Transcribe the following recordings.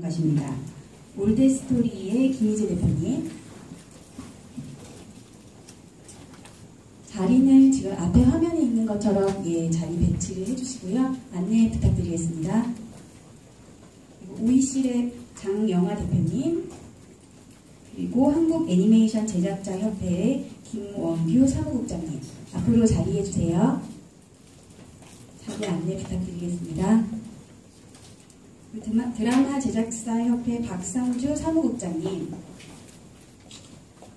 가십니다. 올드스토리의 김희재 대표님. 자리는 지금 앞에 화면에 있는 것처럼 자리 배치를 해주시고요. 안내 부탁드리겠습니다. OEC랩 장영아 대표님, 그리고 한국애니메이션 제작자협회의 김원규 사무국장님, 앞으로 자리해주세요. 자리 안내 부탁드리겠습니다. 드라마 제작사협회 박상주 사무국장님,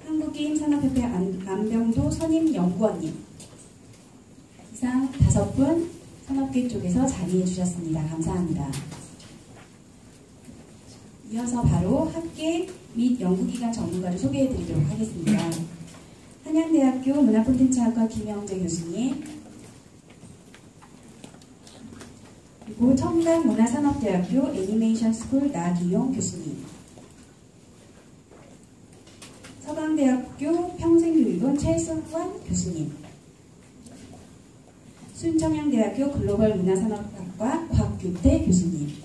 한국게임산업협회 안병도 선임연구원님, 이상 5분 산업계 쪽에서 자리해 주셨습니다. 감사합니다. 이어서 바로 학계 및 연구기관 전문가를 소개해 드리도록 하겠습니다. 한양대학교 문화콘텐츠학과 김영재 교수님, 그리고 청담문화산업대학교 애니메이션 스쿨 나기용 교수님, 서강대학교 평생교육원 최승환 교수님, 순천향대학교 글로벌 문화산업학과 곽규태 교수님,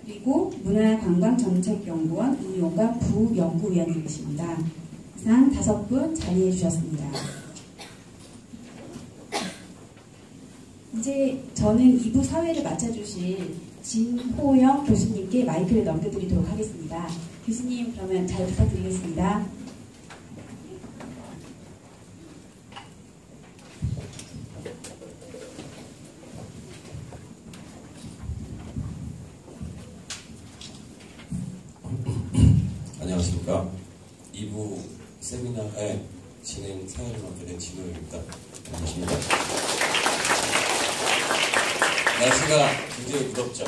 그리고 문화관광정책연구원 이용관 부연구위원님이십니다. 이상 5분 자리해 주셨습니다. 이제 저는 2부 사회를 맡아주실 진호영 교수님께 마이크를 넘겨드리도록 하겠습니다. 교수님, 그러면 잘 부탁드리겠습니다. 안녕하십니까. 2부 세미나의 진행 사회를 맡게 된 진호영입니다. 안녕하십니까. 날씨가 굉장히 무덥죠.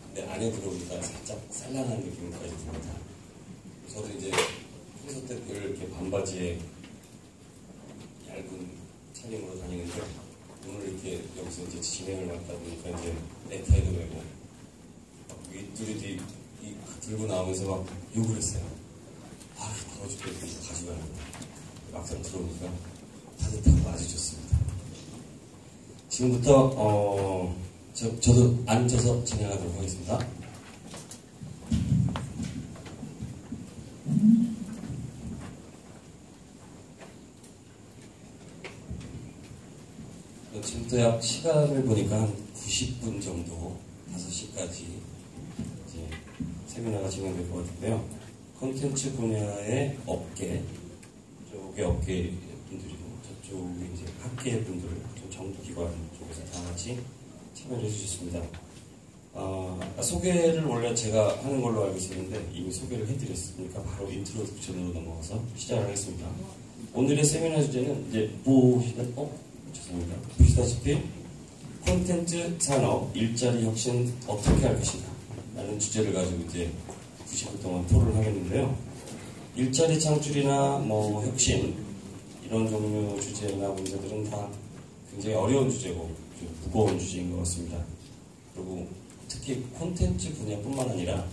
근데 안에 들어오니까 살짝 산란한 느낌까지 듭니다. 저도 이제 평소 때 이렇게 반바지에 얇은 차림으로 다니는데 오늘 이렇게 여기서 이제 진행을 맡다 보니까 이제 넥타이도 메고 윗두리도 들고 나오면서 막 욕을 했어요. 아, 더워 죽겠는데 가져가는 거. 막상 들어오니까 따뜻하고 아주 좋습니다. 지금부터 저도 앉아서 진행하도록 하겠습니다. 지금부터 약 시간을 보니까 한 90분 정도, 5시까지 이제 세미나가 진행될 것 같은데요. 콘텐츠 분야의 업계, 저쪽에 업계 분들이고 저쪽에 이제 학계 분들, 정부기관 쪽에서 다 같이 참여를 해주셨습니다. 소개를 원래 제가 하는 걸로 알고 있었는데 이미 소개를 해드렸으니까 바로 인트로덕션으로 넘어가서 시작을 하겠습니다. 오늘의 세미나 주제는 이제 보시다시피 콘텐츠 산업 일자리 혁신 어떻게 할 것인가 라는 주제를 가지고 이제 90분 동안 토론을 하겠는데요. 일자리 창출이나 혁신 이런 종류 주제나 문제들은 다 굉장히 어려운 주제고 좀 무거운 주제인 것 같습니다. 그리고 특히 콘텐츠 분야뿐만 아니라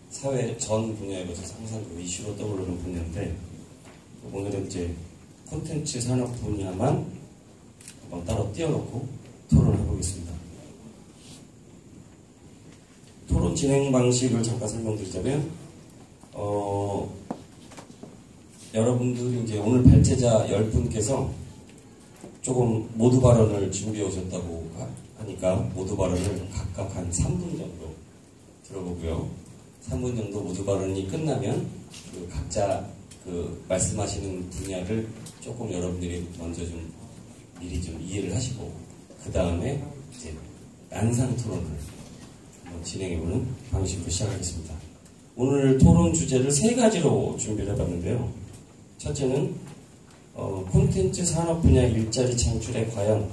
사회 전 분야에 걸쳐서 항상 그 이슈로 떠오르는 분야인데 오늘은 이제 콘텐츠 산업 분야만 한번 따로 띄워놓고 토론을 해보겠습니다. 토론 진행 방식을 잠깐 설명드리자면 여러분들이 이제 오늘 발제자 10분께서 조금 모두 발언을 준비해 오셨다고 하니까 모두 발언을 각각 한 3분 정도 들어보고요. 3분 정도 모두 발언이 끝나면 각자 말씀하시는 분야를 조금 여러분들이 먼저 좀 미리 좀 이해를 하시고 그 다음에 이제 난상 토론을 한번 진행해보는 방식으로 시작하겠습니다. 오늘 토론 주제를 3가지로 준비를 해봤는데요. 첫째는 콘텐츠 산업 분야 일자리 창출에 과연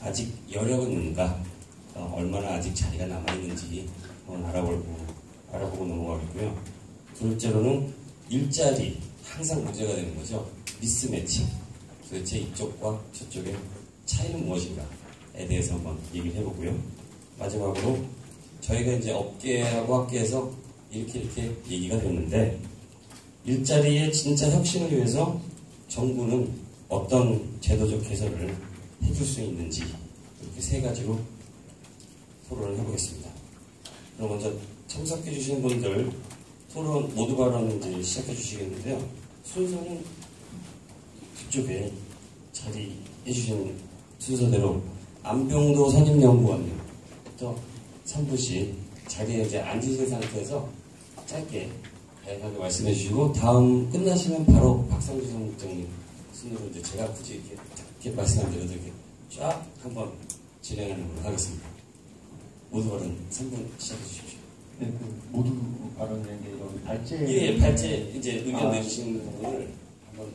아직 여력은 있는가, 얼마나 아직 자리가 남아있는지 알아보고 넘어가겠고요. 둘째로는 일자리, 항상 문제가 되는 거죠. 미스매칭. 도대체 이쪽과 저쪽의 차이는 무엇인가에 대해서 한번 얘기를 해보고요. 마지막으로 저희가 이제 업계하고 학계에서 이렇게 얘기가 됐는데 일자리의 진짜 혁신을 위해서 정부는 어떤 제도적 개선을 해줄 수 있는지 이렇게 3가지로 토론을 해보겠습니다. 그럼 먼저 참석해주신 분들 토론 모두 발언 이제 시작해주시겠는데요. 순서는 그쪽에 자리해주신 순서대로 안병도 선임연구원부터 3분씩 자리에 이제 앉으신 상태에서 짧게 다양하게 말씀해 주시고 다음 끝나시면 바로 박상주 선생님 순으로 이제 제가 굳이 이렇게 말씀 안 드려도 이렇게 쫙 한번 진행하는 걸로 하겠습니다. 모두 발언 3분 시작해 주십시오. 네, 모두 발언된 게 여기 발제. 예, 발제 이제 의견 내주신 부분을 한번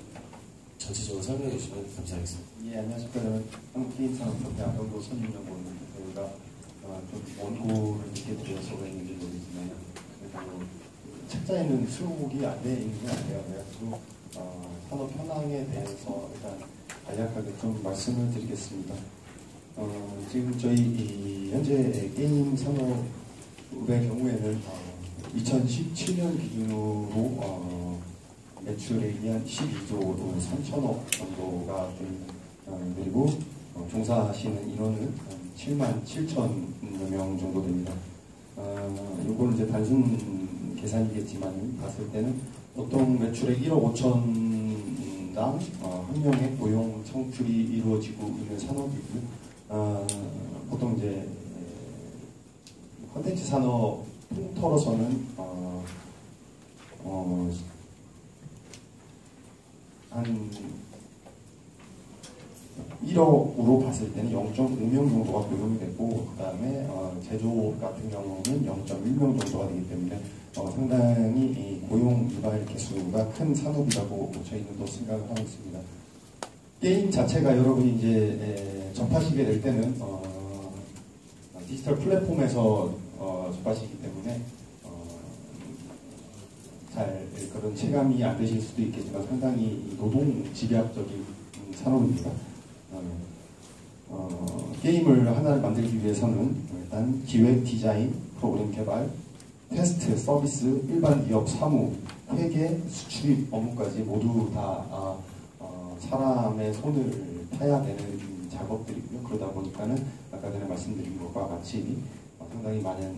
전체적으로 설명해 주시면 감사하겠습니다. 예, 안녕하십니까. 저는 한국게임산업협회 안병도 선임연구원입니다. 저희가 좀 원고를 늦게 드려서 그랬는지 모르겠지만 그래도 책자에는 수록이 안 되어 있는 게 아니에요. 그래서 산업 현황에 대해서 일단 간략하게 좀 말씀을 드리겠습니다. 지금 저희 현재 게임 산업의 경우에는 2017년 기준으로 매출액이 한 12조 3천억 정도가 됩니다. 그리고 종사하시는 인원은 7만 7천여 명 정도 됩니다. 요거는 이제 단순 계산이겠지만 봤을 때는 보통 매출액 1억 5천당 한 명의 고용 창출이 이루어지고 있는 산업이고 보통 이제 콘텐츠 산업 통틀어서는 한 1억으로 봤을 때는 0.5명 정도가 고용이 되고 그 다음에 제조업 같은 경우는 0.1명 정도가 되기 때문에 상당히 이 고용 유발 개수가 큰 산업이라고 저희는 또 생각을 하고 있습니다. 게임 자체가 여러분이 이제 접하시게 될 때는 디지털 플랫폼에서 접하시기 때문에 잘 그런 체감이 안 되실 수도 있겠지만 상당히 노동 집약적인 산업입니다. 게임을 하나를 만들기 위해서는 일단 기획, 디자인, 프로그램 개발, 테스트, 서비스, 일반 기업 사무, 회계, 수출입 업무까지 모두 다 사람의 손을 타야 되는 작업들이고요. 그러다 보니까는 아까 전에 말씀드린 것과 같이 상당히 많은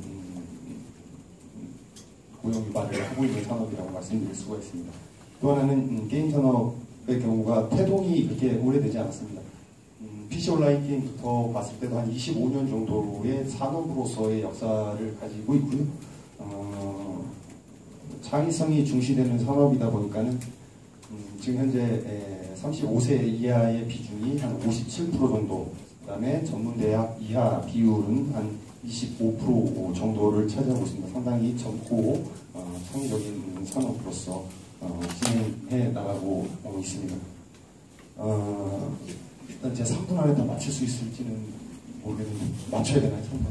고용 유발을 하고 있는 산업이라고 말씀드릴 수가 있습니다. 또 하나는 게임 산업의 경우가 태동이 그렇게 오래되지 않았습니다. PC 온라인 게임부터 봤을 때도 한 25년 정도의 산업으로서의 역사를 가지고 있고요. 창의성이 중시되는 산업이다 보니까는 지금 현재 35세 이하의 비중이 한 57% 정도, 그 다음에 전문대학 이하 비율은 한 25% 정도를 차지하고 있습니다. 상당히 젊고 창의적인 산업으로서 진행해 나가고 있습니다. 일단 제 3분 안에 다 맞출 수 있을지는 모르겠는데 맞춰야 되나요? 3분?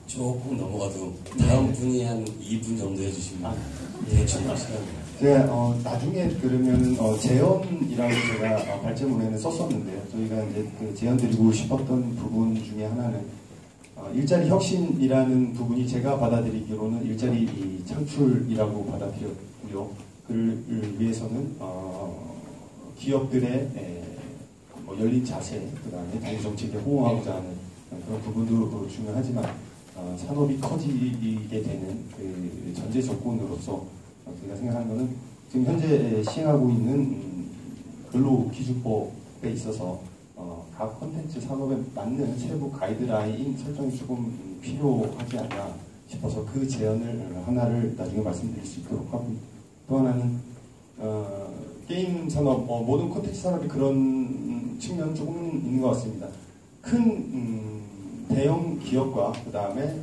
조금 넘어가도 다음 분이 한 2분 정도 해주시면 대충 시간입니다. 제가 나중에 그러면 재현이라고 제가 발제문에는 썼었는데요. 저희가 이제 그 재현드리고 싶었던 부분 중에 하나는 일자리 혁신이라는 부분이 제가 받아들이기로는 일자리 창출이라고 받아들였고요. 그를 위해서는 기업들의 열린 자세, 그 다음에 당일 정책에 호응하고자 하는 그런 부분도 중요하지만 산업이 커지게 되는 그 전제 조건으로서 제가 생각하는 것은 지금 현재 시행하고 있는 근로기준법에 있어서 각 콘텐츠 산업에 맞는 세부 가이드라인 설정이 조금 필요하지 않나 싶어서 그 제안을 하나를 나중에 말씀드릴 수 있도록 하고, 또 하나는 게임 산업, 모든 콘텐츠 산업이 그런 측면은 조금 있는 것 같습니다. 큰 대형 기업과 그 다음에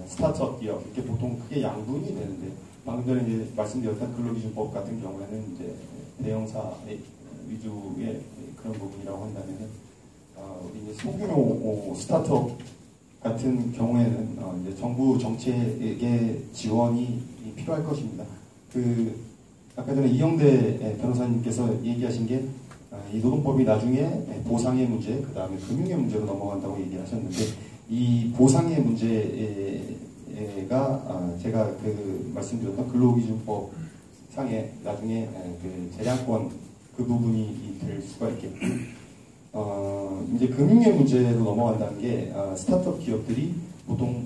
스타트업 기업, 이렇게 보통 크게 양분이 되는데, 방금 전에 이제 말씀드렸던 근로기준법 같은 경우에는 이제 대형사 위주의 그런 부분이라고 한다면, 우리 이제 소규모 스타트업 같은 경우에는 이제 정부 정책의 지원이 필요할 것입니다. 아까 전에 이영대 변호사님께서 얘기하신 게 이 노동법이 나중에 보상의 문제, 그 다음에 금융의 문제로 넘어간다고 얘기하셨는데, 이 보상의 문제가 제가 말씀드렸던 근로기준법 상에 나중에 그 재량권 그 부분이 될 수가 있겠고, 이제 금융의 문제로 넘어간다는 게 스타트업 기업들이 노동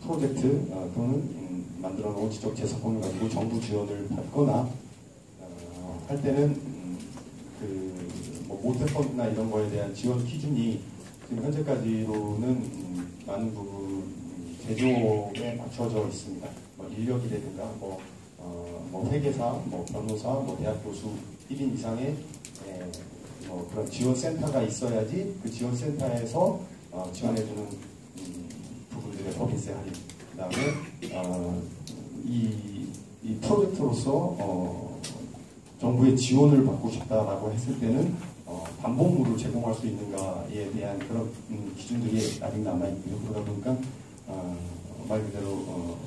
프로젝트 또는 만들어 놓은 지적 재산권을 가지고 정부 지원을 받거나 할 때는 뭐 모태펀드나 이런 거에 대한 지원 기준이 지금 현재까지로는 많은 부분 제조에 맞춰져 있습니다. 뭐 인력이라든가 뭐 회계사, 뭐 변호사, 뭐 대학 교수 1인 이상의 뭐 그런 지원센터가 있어야지 그 지원센터에서 지원해주는 부분들의 법인세 할인, 그다음에 이 프로젝트로서 정부의 지원을 받고 싶다라고 했을 때는 담보물을 제공할 수 있는가에 대한 그런 기준들이 아직 남아있고요. 그러다 보니까 말 그대로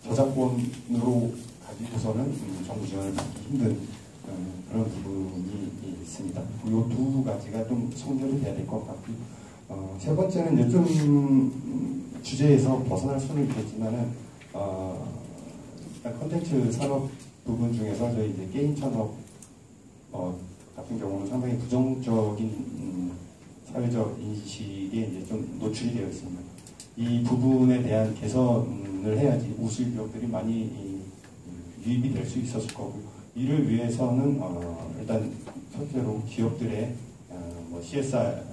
저작권으로 가지고서는 정부 지원을 받기 힘든 그런 부분이 있습니다. 이 두 가지가 좀 성별이 돼야 될 것 같고요. 세 번째는 요즘 주제에서 벗어날 수는 있겠지만은 콘텐츠 산업 부분 중에서 저희 이제 게임 산업 같은 경우는 상당히 부정적인 사회적 인식에 이제 좀 노출이 되어 있습니다. 이 부분에 대한 개선을 해야지 우수 기업들이 많이 유입이 될 수 있었을 거고요. 이를 위해서는 일단 첫째로 기업들의 뭐 CSR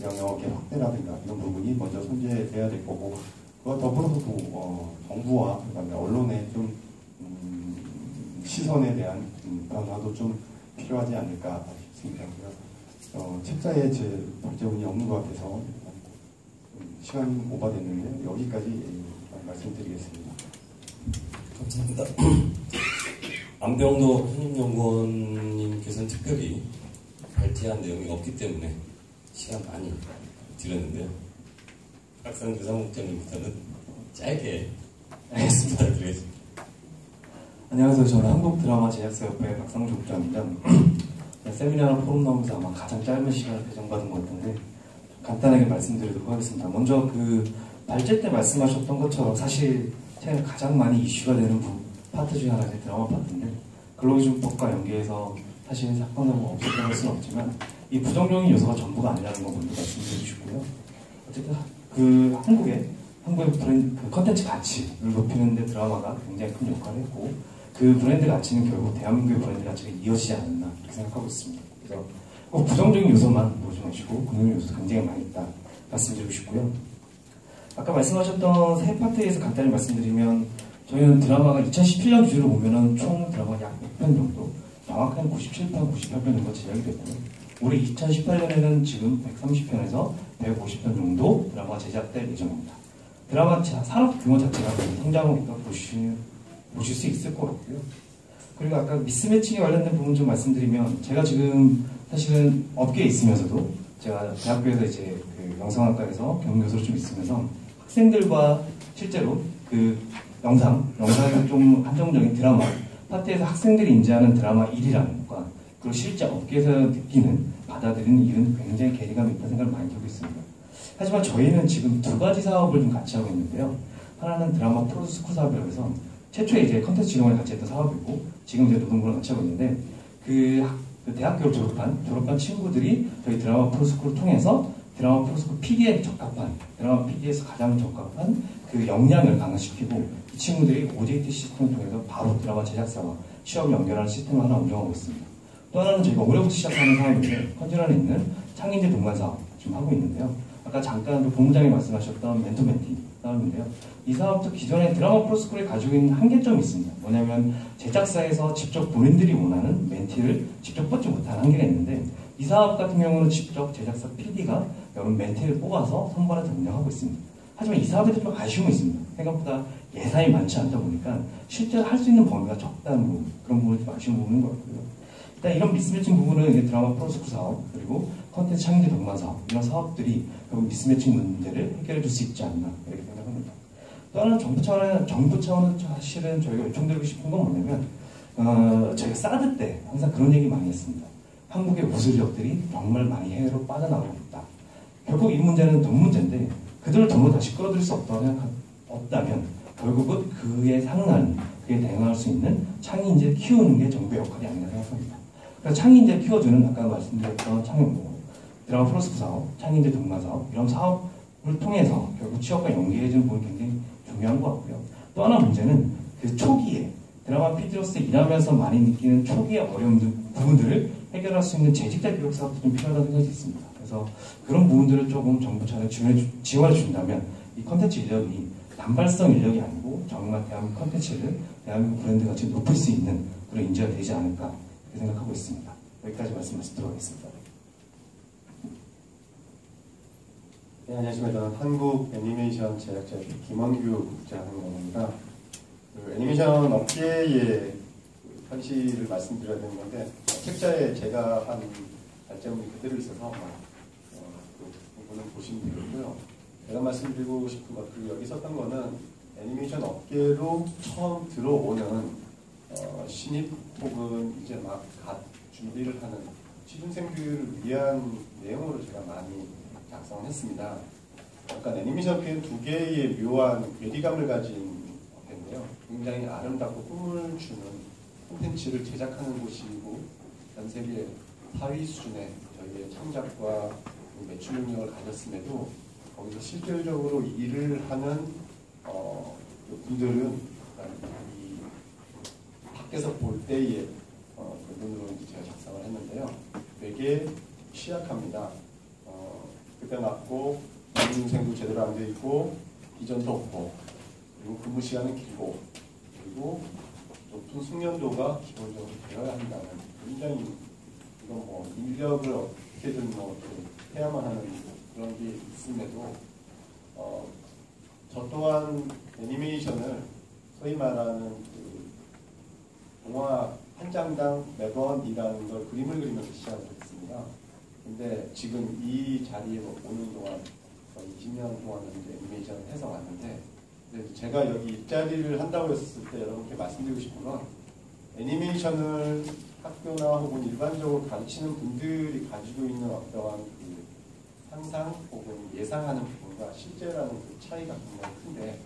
영역의 확대라든가 이런 부분이 먼저 손재돼야 될 거고, 그와 더불어서도 정부와 그다음에 언론의 좀 시선에 대한 변화도 좀 필요하지 않을까 싶습니다. 책자에 제 발제문이 없는 것 같아서 시간이 오버됐는데 여기까지 말씀드리겠습니다. 감사합니다. 안병도 현임연구원님께서는 특별히 발제한 내용이 없기 때문에 시간 많이 드렸는데요. 박상 교사목장님부터는 짧게 부탁드리겠습니다. 안녕하세요. 저는 한국드라마제작사협회 박상주 국장입니다. 세미나나 포럼 나오면서 아마 가장 짧은 시간을 배정받은 것 같은데 간단하게 말씀드리도록 하겠습니다. 먼저 그 발제 때 말씀하셨던 것처럼 사실 최근에 가장 많이 이슈가 되는 파트 중에 하나가 드라마 파트인데, 근로기준법과 연계해서 사실 사건 사고가 없었다고 할 수는 없지만 이 부정적인 요소가 전부가 아니라는 거 먼저 말씀드리고 싶고요. 어쨌든 그 한국의 브랜드 그 컨텐츠 가치를 높이는 데 드라마가 굉장히 큰 역할을 했고, 그 브랜드 가치는 결국 대한민국의 브랜드 가치가 이어지지 않았나 이렇게 생각하고 있습니다. 그래서 꼭 부정적인 요소만 보지 마시고 긍정적인 요소도 굉장히 많이 있다 말씀드리고 싶고요. 아까 말씀하셨던 세 파트에서 간단히 말씀드리면, 저희는 드라마가 2017년 기준으로 보면은 총 드라마 약 100편 정도, 정확한 97편, 98편 정도 제작이 됐고요. 올해 2018년에는 지금 130편에서 150편 정도 드라마가 제작될 예정입니다. 드라마 산업 규모 자체가 성장을 보실 수 있을 것 같고요. 그리고 아까 미스매칭에 관련된 부분 좀 말씀드리면, 제가 지금 사실은 업계에 있으면서도 제가 대학교에서 이제 그 영상학과에서 경영교수로 좀 있으면서 학생들과 실제로 그 영상의 좀 한정적인 드라마 파트에서 학생들이 인지하는 드라마 1이라는 것과 그리고 실제 업계에서 느끼는 받아들이는 일은 굉장히 괴리감이 있다는 생각을 많이 하고 있습니다. 하지만 저희는 지금 두 가지 사업을 좀 같이 하고 있는데요. 하나는 드라마 프로스쿨 사업이라고 해서 최초에 이제 컨텐츠 진흥원이 같이 했던 사업이고, 지금 이제 노동부랑 같이 하고 있는데, 그 대학교를 졸업한 친구들이 저희 드라마 프로스쿨을 통해서 드라마 프로스쿨 PD에 적합한, 드라마 PD에서 가장 적합한 그 역량을 강화시키고, 이 친구들이 OJT 시스템을 통해서 바로 드라마 제작사와 취업을 연결하는 시스템을 하나 운영하고 있습니다. 또 하나는 저희가 올해부터 시작하는 사업인데, 컨지런에 있는 창의인재 동반 사업 지금 하고 있는데요. 아까 잠깐 그 본부장이 말씀하셨던 멘토멘티 사업인데요. 이 사업도 기존의 드라마 프로스쿨이 가지고 있는 한계점이 있습니다. 뭐냐면 제작사에서 직접 본인들이 원하는 멘티를 직접 뽑지 못하는 한계가 있는데, 이 사업 같은 경우는 직접 제작사 PD가 여러 멘티를 뽑아서 선발해서 운영하고 있습니다. 하지만 이 사업에도 좀 아쉬움이 있습니다. 생각보다 예산이 많지 않다 보니까 실제로 할 수 있는 범위가 적다는 부분, 그런 부분이 좀 아쉬운 부분인 것 같고요. 일단 이런 미스매칭 부분은 이제 드라마 프로스쿨 사업, 그리고 컨텐츠 창의제 동반 사업, 이런 사업들이 결국 미스매칭 문제를 해결해 줄 수 있지 않나 이렇게 생각합니다. 또 하나는 정부 차원에서 사실은 저희가 요청드리고 싶은 건 뭐냐면, 저희가 사드 때 항상 그런 얘기 많이 했습니다. 한국의 우수기업들이 정말 많이 해외로 빠져나가고 있다. 결국 이 문제는 돈 문제인데, 그들을 돈으로 다시 끌어들일 수 없다면 결국은 그에 상응하는, 그에 대응할 수 있는 창의인재를 키우는 게 정부의 역할이 아닌가 생각합니다. 그래서 창의인재를 키워주는 아까 말씀드렸던 드라마 프로스쿨 사업, 창의인재 동반 사업, 이런 사업을 통해서 결국 취업과 연계해주는 부분이 굉장히 중요한 것 같고요. 또 하나 문제는 그 초기에 드라마 PD로서 일하면서 많이 느끼는 초기의 어려운 부분들을 해결할 수 있는 재직자 교육 사업도 좀 필요하다는 생각이 있습니다. 그래서 그런 부분들을 조금 정부 차원에서 지원해 준다면 이 컨텐츠 인력이 단발성 인력이 아니고 정말 대한민국 컨텐츠를 대한민국 브랜드 가치 높일 수 있는 그런 인재가 되지 않을까 그렇게 생각하고 있습니다. 여기까지 말씀드리도록 하겠습니다. 네, 안녕하십니까. 저는 한국 애니메이션 제작자 김원규 국장입니다. 그 애니메이션 업계의 현실을 말씀드려야 되는 건데 책자에 제가 한 발제문이 그대로 있어서 그 부분은 보시면 되겠고요. 제가 말씀드리고 싶은 것, 그리고 여기 썼던 거는 애니메이션 업계로 처음 들어오는 신입 혹은 이제 막 갓 준비를 하는 취준생들을 위한 내용으로 제가 많이 작성했습니다. 약간 애니메이션 업계는 두 개의 묘한 괴리감을 가진 업계인데요. 굉장히 아름답고 꿈을 주는 콘텐츠를 제작하는 곳이고 전 세계 4위 수준의 저희의 창작과 매출 능력을 가졌음에도 거기서 실질적으로 일을 하는 분들은 이 밖에서 볼 때의 그 눈으로 제가 작성을 했는데요. 되게 취약합니다. 그때 낮고 연중생도 제대로 안 돼 있고 비전도 없고 그리고 근무 시간은 길고 그리고 높은 숙련도가 기본적으로 되어야 한다는 굉장히 이건 뭐 인력을 어떻게든 뭐 해야만 하는 그런 게 있음에도 저 또한 애니메이션을 소위 말하는 그 동화 한 장당 매번 일하는 걸 그림을 그리면서 시작을 했습니다. 근데 지금 이 자리에 오는 동안 20년 동안 이제 애니메이션을 해서 왔는데 제가 여기 일자리를 한다고 했을 때 여러분께 말씀드리고 싶은 건 애니메이션을 학교나 혹은 일반적으로 가르치는 분들이 가지고 있는 어떠한 그 상상 혹은 예상하는 부분과 실제라는 그 차이가 굉장히 큰데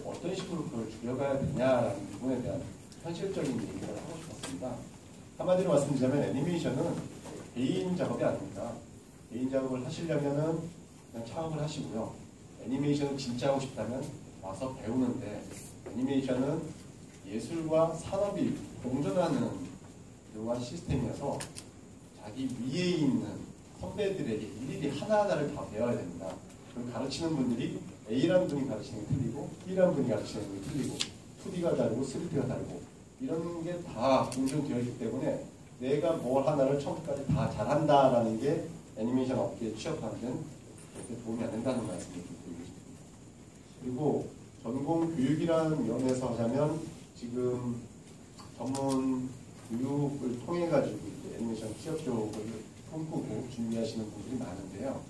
어떤 식으로 그걸 줄여가야 되냐라는 부분에 대한 현실적인 얘기를 하고 싶었습니다. 한마디로 말씀드리자면 애니메이션은 개인 작업이 아닙니다. 개인 작업을 하시려면은 그냥 창업을 하시고요. 애니메이션을 진짜 하고 싶다면 와서 배우는데 애니메이션은 예술과 산업이 공존하는 그러한 시스템이어서 자기 위에 있는 선배들에게 일일이 하나하나를 다 배워야 됩니다. 그리고 가르치는 분들이 A라는 분이 가르치는 게 틀리고 B라는 분이 가르치는 게 틀리고 2D가 다르고 3D가 다르고 이런 게 다 공존되어 있기 때문에 내가 뭘 하나를 처음부터까지 다 잘한다라는 게 애니메이션 업계에 취업하는 데는 절대 도움이 안 된다는 말씀을 좀 드리고 싶습니다. 그리고 전공 교육이라는 면에서 하자면 지금 전문 교육을 통해 가지고 애니메이션 취업 쪽을 꿈꾸고 준비하시는 분들이 많은데요.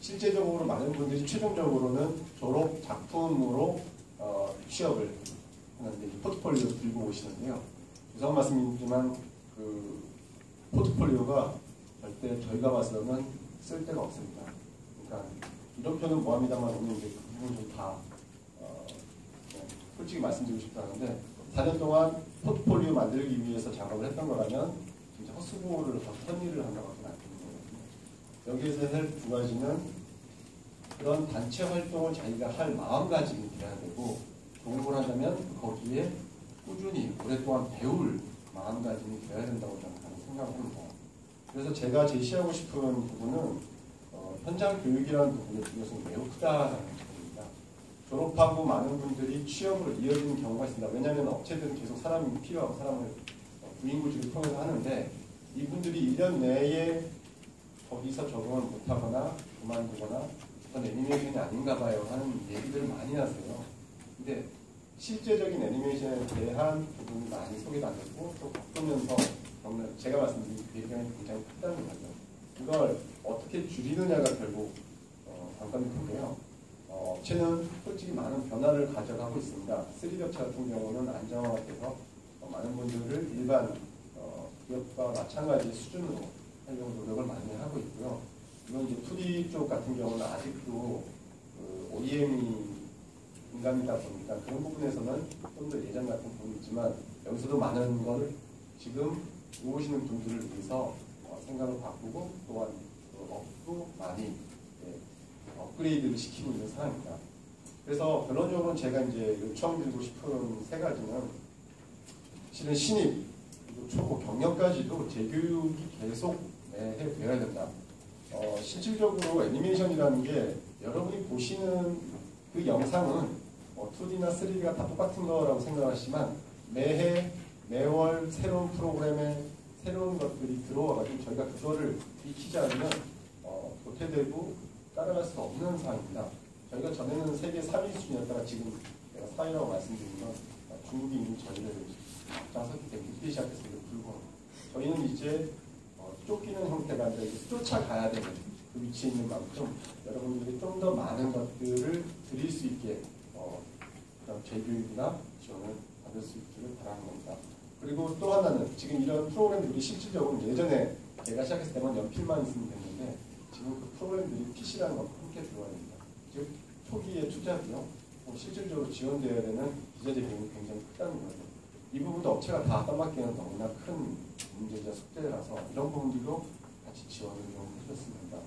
실제적으로 많은 분들이 최종적으로는 졸업 작품으로 취업을 하는데 포트폴리오 들고 오시는데요. 죄송한 말씀이지만 그 포트폴리오가 절대 저희가 봐서는 쓸 데가 없습니다. 그러니까 이런 표는 뭐합니다만 오늘 이제 그 부분 좀 다 솔직히 말씀드리고 싶다는데 4년 동안 포트폴리오 만들기 위해서 작업을 했던 거라면 진짜 헛수고를 헛한 일을 한다고 하면 안 되는 거거든요. 여기에서 할 두 가지는 그런 단체 활동을 자기가 할 마음가짐이 돼야 되고 좋은 걸 하자면 거기에 꾸준히 오랫동안 배울 마음가짐이 돼야 된다고 저는 생각을 합니다. 그래서 제가 제시하고 싶은 부분은 현장 교육이라는 부분의 중요성이 매우 크다는 부분입니다. 졸업하고 많은 분들이 취업을 이어지는 경우가 있습니다. 왜냐하면 업체들은 계속 사람이 필요하고 사람을 구인구직을 통해서 하는데 이분들이 1년 내에 거기서 적응을 못하거나 그만두거나 그건 애니메이션이 아닌가 봐요 하는 얘기들을 많이 하세요. 근데 실제적인 애니메이션에 대한 부분이 많이 소개가 안 되고 또 바꾸면서 정말 제가 말씀드린 배경이 굉장히 크다는 거죠. 이걸 어떻게 줄이느냐가 결국 관건이 큰데요. 업체는 솔직히 많은 변화를 가져가고 있습니다. 3D 업체 같은 경우는 안정화돼서 많은 분들을 일반 기업과 마찬가지 수준으로 하려고 노력을 많이 하고 있고요. 이건 이제 2D 쪽 같은 경우는 아직도 OEM이 인간이다 보니까 그런 부분에서는 좀 더 예전 같은 부분이 있지만 여기서도 많은 걸 지금 오시는 분들을 위해서 생각을 바꾸고 또한 업도 많이 업그레이드를 시키고 있는 상황입니다. 그래서 결론적으로는 제가 이제 요청드리고 싶은 세 가지는 실은 신입 그리고 초보 경력까지도 재교육이 계속 매해 되어야 된다. 실질적으로 애니메이션이라는 게 여러분이 보시는 그 영상은 2D나 3D가 다 똑같은 거라고 생각하시지만 매해 매월 새로운 프로그램에 새로운 것들이 들어와가지고 저희가 그거를 익히지 않으면 도태되고 따라갈 수 없는 상황입니다. 저희가 전에는 세계 3위 수준이었다가 지금 제가 4위라고 말씀드린 건 중국이 이미 저희를 앞장섰기 때문에 그때 시작했음에도 불구하고 저희는 이제 쫓기는 형태가 아니라 쫓아가야 되는 그 위치에 있는 만큼 여러분들이 좀 더 많은 것들을 드릴 수 있게 그런 재교육이나 지원을 받을 수 있기를 바라는 겁니다. 그리고 또 하나는 지금 이런 프로그램들이 실질적으로 예전에 제가 시작했을 때만 연필만 있으면 됐는데 지금 그 프로그램들이 PC라는 것과 함께 들어와야 됩니다. 즉 초기에 투자비요 실질적으로 지원되어야 되는 기자재 비용이 굉장히 크다는 거예요. 이 부분도 업체가 다 떠맡기는 너무나 큰 문제자 숙제라서 이런 부분들도 같이 지원을 좀 해줬으면 합니다.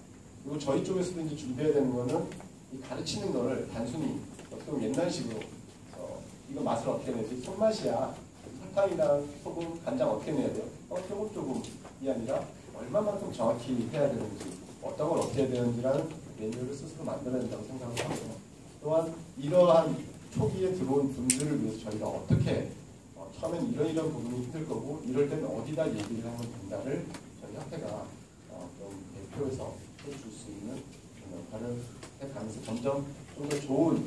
그리고 저희 쪽에서도 이제 준비해야 되는 거는 이 가르치는 거를 단순히 어떻게 보면 옛날식으로 이거 맛을 어떻게 내지 손맛이야 설탕이랑 소금, 간장 어떻게 내야 돼요? 조금이 아니라 얼마만큼 정확히 해야 되는지 어떤 걸 어떻게 해야 되는지라는 매뉴얼을 스스로 만들어야 된다고 생각을 하고요. 또한 이러한 초기에 들어온 분들을 위해서 저희가 어떻게 처음엔 이런 부분이 힘들 거고 이럴 때는 어디다 얘기를 하면 된다를 저희 학회가 좀 대표해서 해줄 수 있는 그런 역할을 해가면서 점점 좀 더 좋은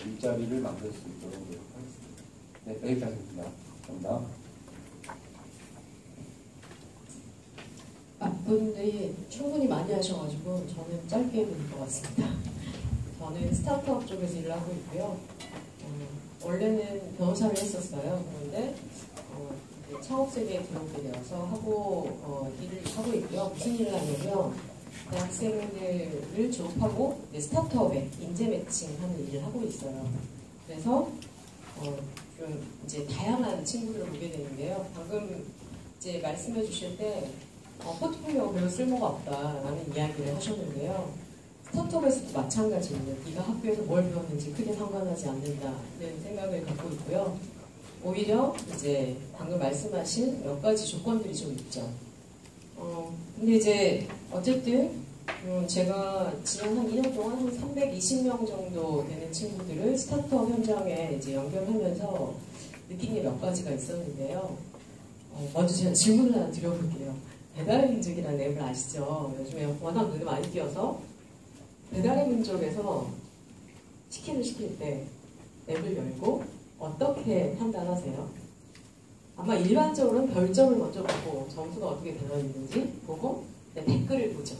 일자리를 만들 수 있도록 노력하겠습니다. 네, 여기까지입니다. 감사합니다. 분들이 충분히 많이 하셔가지고 저는 짧게 드릴 것 같습니다. 저는 스타트업 쪽에서 일을 하고 있고요. 원래는 변호사를 했었어요. 그런데 창업 세계에 들어오게 되어서 일을 하고 있고요. 무슨 일을 하냐면 대학생들을 졸업하고 스타트업에 인재 매칭하는 일을 하고 있어요. 그래서 좀 이제 다양한 친구들을 보게 되는데요. 방금 이제 말씀해 주실 때 포트폴리오가 별로 쓸모가 없다라는 이야기를 하셨는데요. 스타트업에서도 마찬가지입니다. 네가 학교에서 뭘 배웠는지 크게 상관하지 않는다는 생각을 갖고 있고요. 오히려 이제 방금 말씀하신 몇 가지 조건들이 좀 있죠. 근데 이제 어쨌든 제가 지난 한 2년 동안 한 320명 정도 되는 친구들을 스타트업 현장에 이제 연결하면서 느낀 게 몇 가지가 있었는데요. 먼저 제가 질문을 하나 드려볼게요. 배달의 민족이라는 앱을 아시죠? 요즘에 워낙 눈에 많이 띄어서 배달의 민족에서 치킨을 시킬 때 앱을 열고 어떻게 판단하세요? 아마 일반적으로는 별점을 먼저 보고 점수가 어떻게 되어 있는지 보고 댓글을 보죠.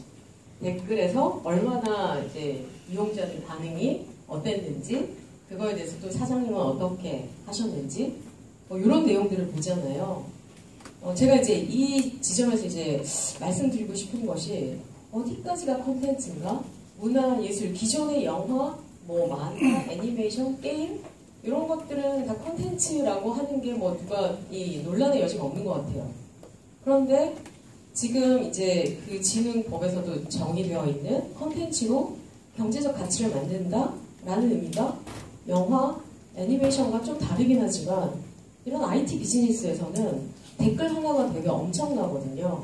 댓글에서 얼마나 이제 이용자들 반응이 어땠는지 그거에 대해서 또 사장님은 어떻게 하셨는지 이런 내용들을 보잖아요. 제가 이제 이 지점에서 이제 말씀드리고 싶은 것이 어디까지가 콘텐츠인가? 문화, 예술, 기존의 영화, 만화, 애니메이션, 게임 이런 것들은 다 콘텐츠라고 하는 게 누가 이 논란의 여지가 없는 것 같아요. 그런데 지금 이제 그 진흥법에서도 정의되어 있는 콘텐츠로 경제적 가치를 만든다라는 의미가 영화, 애니메이션과 좀 다르긴 하지만 이런 IT 비즈니스에서는 댓글 하나가 되게 엄청나거든요.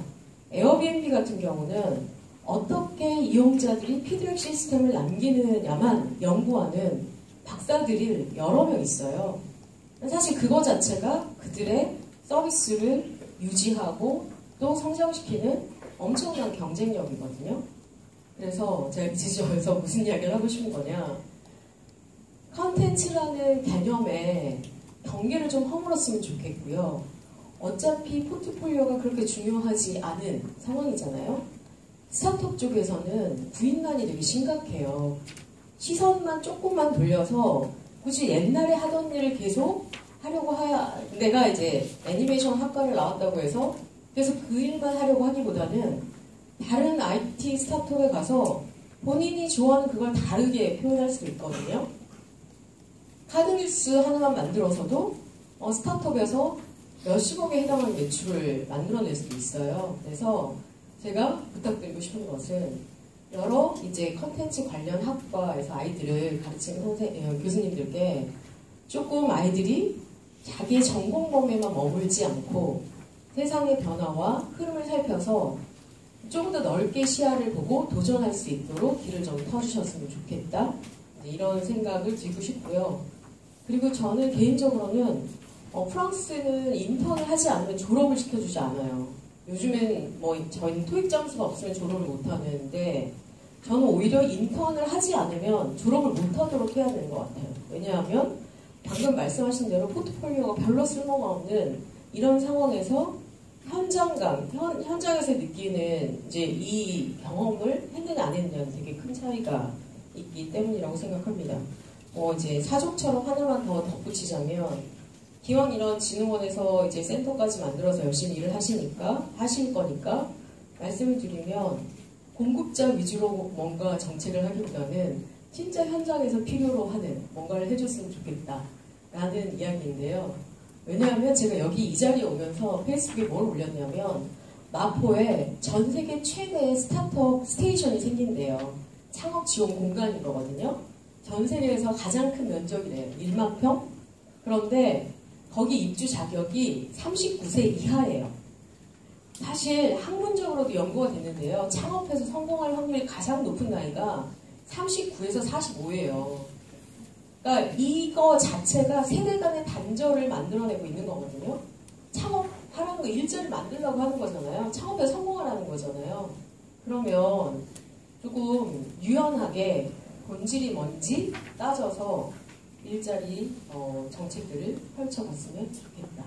에어비앤비 같은 경우는 어떻게 이용자들이 피드백 시스템을 남기느냐만 연구하는 박사들이 여러 명 있어요. 사실 그거 자체가 그들의 서비스를 유지하고 또 성장시키는 엄청난 경쟁력이거든요. 그래서 제가 이 지점에서 무슨 이야기를 하고 싶은 거냐. 컨텐츠라는 개념에 경계를 좀 허물었으면 좋겠고요. 어차피 포트폴리오가 그렇게 중요하지 않은 상황이잖아요. 스타트업 쪽에서는 구인난이 되게 심각해요. 시선만 조금만 돌려서 굳이 옛날에 하던 일을 계속 하려고 내가 이제 애니메이션 학과를 나왔다고 해서 그래서 그 일만 하려고 하기보다는 다른 IT 스타트업에 가서 본인이 좋아하는 그걸 다르게 표현할 수도 있거든요. 카드뉴스 하나만 만들어서도 스타트업에서 몇십억에 해당하는 매출을 만들어낼 수도 있어요. 그래서 제가 부탁드리고 싶은 것은 여러 이제 컨텐츠 관련 학과에서 아이들을 가르치는 교수님들께 조금 아이들이 자기의 전공 범위에만 머물지 않고 세상의 변화와 흐름을 살펴서 조금 더 넓게 시야를 보고 도전할 수 있도록 길을 좀 터주셨으면 좋겠다. 이런 생각을 드리고 싶고요. 그리고 저는 개인적으로는 프랑스는 인턴을 하지 않으면 졸업을 시켜주지 않아요. 요즘엔 뭐 저희는 토익 점수가 없으면 졸업을 못하는데 저는 오히려 인턴을 하지 않으면 졸업을 못하도록 해야 되는 것 같아요. 왜냐하면 방금 말씀하신 대로 포트폴리오가 별로 쓸모가 없는 이런 상황에서 현장감, 현장에서 느끼는 이제 이 경험을 했느냐 안 했느냐는 되게 큰 차이가 있기 때문이라고 생각합니다. 이제 사족처럼 하나만 더 덧붙이자면 기왕 이런 진흥원에서 이제 센터까지 만들어서 열심히 일을 하실 거니까 말씀을 드리면 공급자 위주로 뭔가 정책을 하기보다는 진짜 현장에서 필요로 하는 뭔가를 해줬으면 좋겠다라는 이야기인데요. 왜냐하면 제가 여기 이 자리에 오면서 페이스북에 뭘 올렸냐면 마포에 전 세계 최대의 스타트업 스테이션이 생긴대요. 창업 지원 공간인 거거든요. 전 세계에서 가장 큰 면적이래요. 1만 평? 그런데 거기 입주 자격이 39세 이하예요. 사실 학문적으로도 연구가 됐는데요. 창업해서 성공할 확률이 가장 높은 나이가 39에서 45예요. 그러니까 이거 자체가 세대 간의 단절을 만들어내고 있는 거거든요. 창업하라는 거 일자리를 만들려고 하는 거잖아요. 창업에 성공하라는 거잖아요. 그러면 조금 유연하게 본질이 뭔지 따져서 일자리 정책들을 펼쳐봤으면 좋겠다.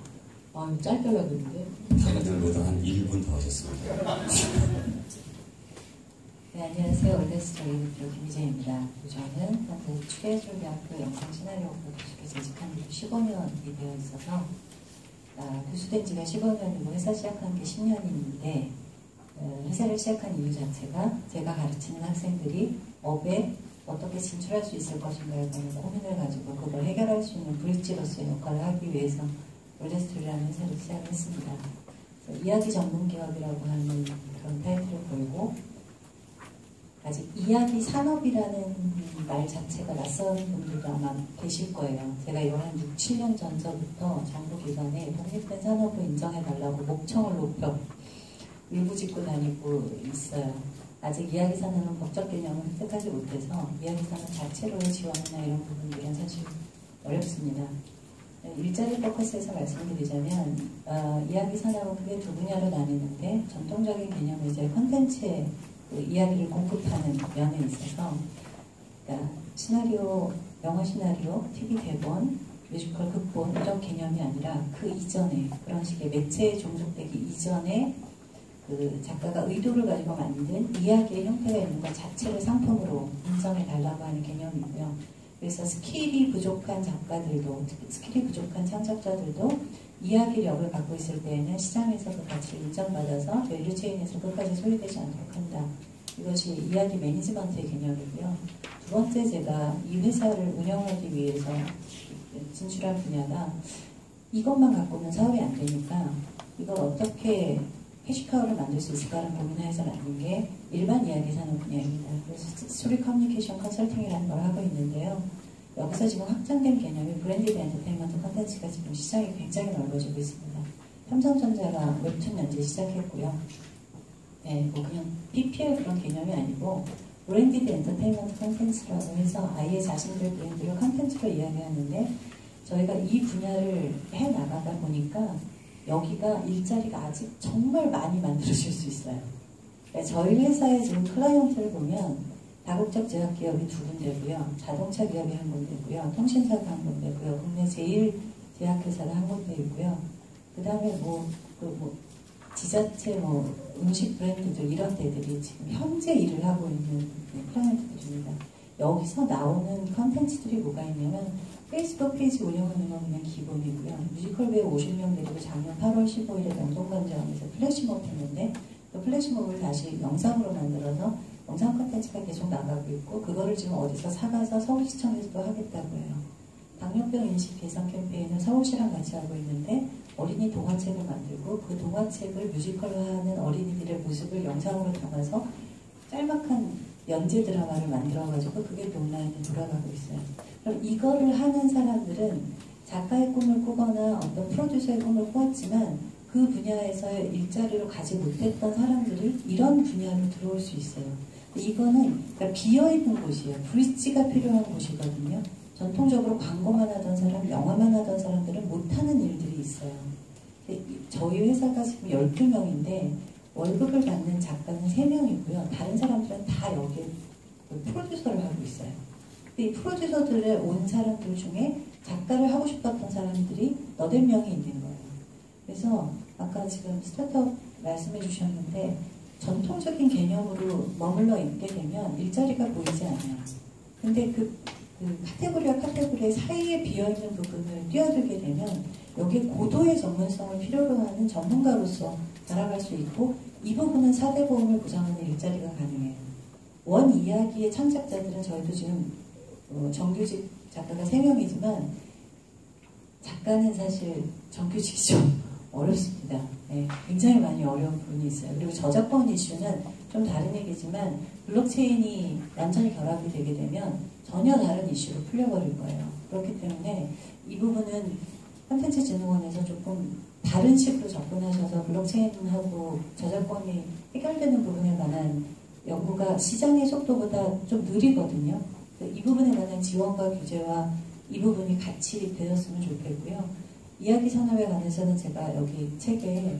짧게 하려는데 자기들보다 한 1분 더 하셨습니다. 네, 안녕하세요. 올레스토리 대표 김희재입니다. 저는 현재 추계조대학교 영상시나리오과 교수께 재직한 지 15년이 되어 있어서 교수된 지가 15년이고 회사 시작한 게 10년인데 회사를 시작한 이유 자체가 제가 가르치는 학생들이 업에 어떻게 진출할 수 있을 것인가에 관한 고민을 가지고 그걸 해결할 수 있는 브릿지로서의 역할을 하기 위해서 올레스토리라는 회사를 시작했습니다. 이야기 전문 기업이라고 하는 그런 타이틀을 걸고 아직 이야기 산업이라는 말 자체가 낯선 분들도 아마 계실 거예요. 제가 이걸 한 6, 7년 전부터 정부기관에 독립된 산업을 인정해달라고 목청을 높여 일부짓고 다니고 있어요. 아직 이야기 산업은 법적 개념을 획득하지 못해서 이야기 산업 자체로의 지원이나 이런 부분들은 사실 어렵습니다. 일자리 포커스에서 말씀드리자면 이야기 산업은 크게 두 분야로 나뉘는데 전통적인 개념은 이제 콘텐츠의 이야기를 공급하는 면에 있어서 그러니까 시나리오, 영화 시나리오, TV 대본, 뮤지컬 극본 이런 개념이 아니라 그 이전에 그런 식의 매체에 종속되기 이전에 그 작가가 의도를 가지고 만든 이야기의 형태가 있는 것 자체를 상품으로 인정해 달라고 하는 개념이고요. 그래서 스킬이 부족한 작가들도, 스킬이 부족한 창작자들도 이야기력을 갖고 있을 때에는 시장에서 그 가치를 인정받아서 밸류체인에서 끝까지 소외되지 않도록 한다. 이것이 이야기 매니지먼트의 개념이고요. 두 번째 제가 이 회사를 운영하기 위해서 진출한 분야가 이것만 갖고는 사업이 안 되니까 이걸 어떻게 캐시카우를 만들 수 있을까라는 고민을 해서 만든 게 일반 이야기 산업 분야입니다. 그래서 스토리 커뮤니케이션 컨설팅이라는 걸 하고 있는데요. 여기서 지금 확장된 개념이 브랜디드 엔터테인먼트 컨텐츠가 지금 시장이 굉장히 넓어지고 있습니다. 삼성전자가 웹툰 연재 시작했고요. 네, 뭐 그냥 PPL 그런 개념이 아니고 브랜디드 엔터테인먼트 컨텐츠라고 해서 아예 자신들 브랜드를 컨텐츠로 이야기하는데 저희가 이 분야를 해나가다 보니까 여기가 일자리가 아직 정말 많이 만들어질 수 있어요. 그러니까 저희 회사의 지금 클라이언트를 보면 다국적 제약 기업이 두 군데고요. 자동차 기업이 한 군데고요. 통신사가 한 군데고요. 국내 제일 제약회사가 한 군데이고요. 그 다음에 지자체 음식 브랜드들 이런 데들이 지금 현재 일을 하고 있는 클라이언트들입니다. 여기서 나오는 컨텐츠들이 뭐가 있냐면 페이스북 페이지 운영하는 건 그냥 기본이고요. 뮤지컬 배우 50명 데리고 작년 8월 15일에 명동관장에서 플래시몹 했는데 그 플래시몹을 다시 영상으로 만들어서 영상 컨텐츠가 계속 나가고 있고 그거를 지금 어디서 사가서 서울시청에서도 하겠다고 해요. 당뇨병 인식 개선 캠페인을 서울시랑 같이 하고 있는데 어린이 동화책을 만들고 그 동화책을 뮤지컬화하는 어린이들의 모습을 영상으로 담아서 짤막한 연재 드라마를 만들어가지고 그게 논란이 돌아가고 있어요. 그럼 이거를 하는 사람들은 작가의 꿈을 꾸거나 어떤 프로듀서의 꿈을 꾸었지만 그 분야에서의 일자리로 가지 못했던 사람들이 이런 분야로 들어올 수 있어요. 이거는 그러니까 비어있는 곳이에요. 브릿지가 필요한 곳이거든요. 전통적으로 광고만 하던 사람, 영화만 하던 사람들은 못하는 일들이 있어요. 저희 회사가 지금 12명인데 월급을 받는 작가는 3명이고요. 다른 사람들은 다 여기 프로듀서를 하고 있어요. 이 프로듀서들에 온 사람들 중에 작가를 하고 싶었던 사람들이 너댓 명이 있는 거예요. 그래서 아까 지금 스타트업 말씀해 주셨는데 전통적인 개념으로 머물러 있게 되면 일자리가 보이지 않아요. 근데 그 카테고리와 카테고리 사이에 비어있는 부분을 뛰어들게 되면 여기에 고도의 전문성을 필요로 하는 전문가로서 자라갈 수 있고 이 부분은 4대 보험을 구성하는 일자리가 가능해요. 원 이야기의 창작자들은 저희도 지금 정규직 작가가 3명이지만 작가는 사실 정규직이 좀 어렵습니다. 네, 굉장히 많이 어려운 부분이 있어요. 그리고 저작권 이슈는 좀 다른 얘기지만 블록체인이 완전히 결합이 되게 되면 전혀 다른 이슈로 풀려버릴 거예요. 그렇기 때문에 이 부분은 콘텐츠진흥원에서 조금 다른 식으로 접근하셔서 블록체인하고 저작권이 해결되는 부분에 관한 연구가 시장의 속도보다 좀 느리거든요. 이 부분에 관한 지원과 규제와 이 부분이 같이 되었으면 좋겠고요. 이야기 산업에 관해서는 제가 여기 책에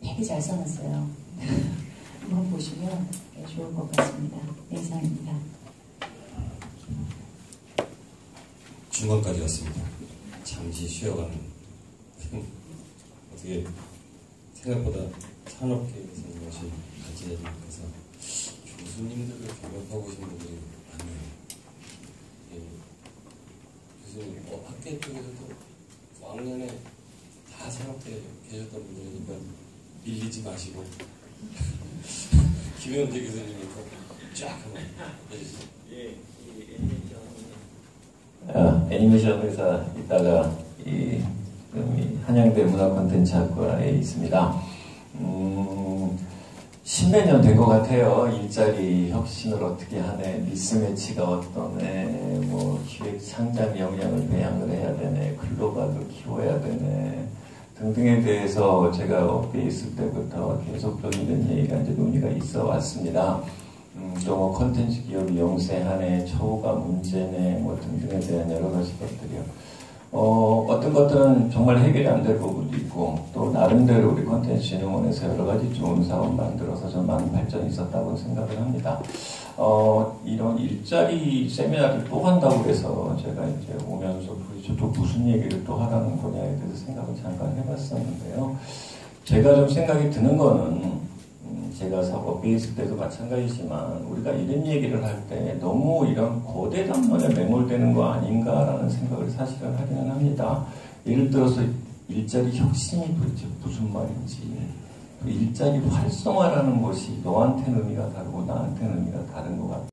되게 잘 써놨어요. 한번 보시면 좋을 것 같습니다. 이상입니다. 중간까지 왔습니다. 잠시 쉬어가는 어떻게 생각보다 산업계에서 것이 가지지 않아서 교수님들을 경력하고 계신 분들이 많네요. 예. 교수님 학계 쪽에서도 9학년에 다 산업계에 계셨던 분들이니까 밀리지 마시고 김현재 교수님이 쫙 한번 해주세요. 예, 애니메이션 회사 있다가 이 한양대 문화콘텐츠학과에 있습니다. 10몇 년 된 것 같아요. 일자리 혁신을 어떻게 하네, 미스매치가 어떠네, 뭐 기획 창작 역량을 배양을 해야 되네, 글로벌을 키워야 되네 등등에 대해서 제가 업계에 있을 때부터 계속적인 이런 얘기가 이제 논의가 있어 왔습니다. 또 뭐 콘텐츠 기업이 영세하네, 처우가 문제네, 뭐 등등에 대한 여러 가지 것들이요. 어떤 것들은 정말 해결이 안 될 부분도 있고, 또 나름대로 우리 콘텐츠진흥원에서 여러 가지 좋은 사업 만들어서 좀 많은 발전이 있었다고 생각을 합니다. 이런 일자리 세미나를 또 한다고 해서 제가 이제 오면서 또 무슨 얘기를 또 하라는 거냐에 대해서 생각을 잠깐 해봤었는데요. 제가 좀 생각이 드는 거는 제가 사업에 있을 때도 마찬가지지만 우리가 이런 얘기를 할 때 너무 이런 거대 담론에 매몰되는 거 아닌가라는 생각을 사실은 하기는 합니다. 예를 들어서 일자리 혁신이 도대체 무슨 말인지, 일자리 활성화라는 것이 너한테는 의미가 다르고 나한테는 의미가 다른 것 같아요.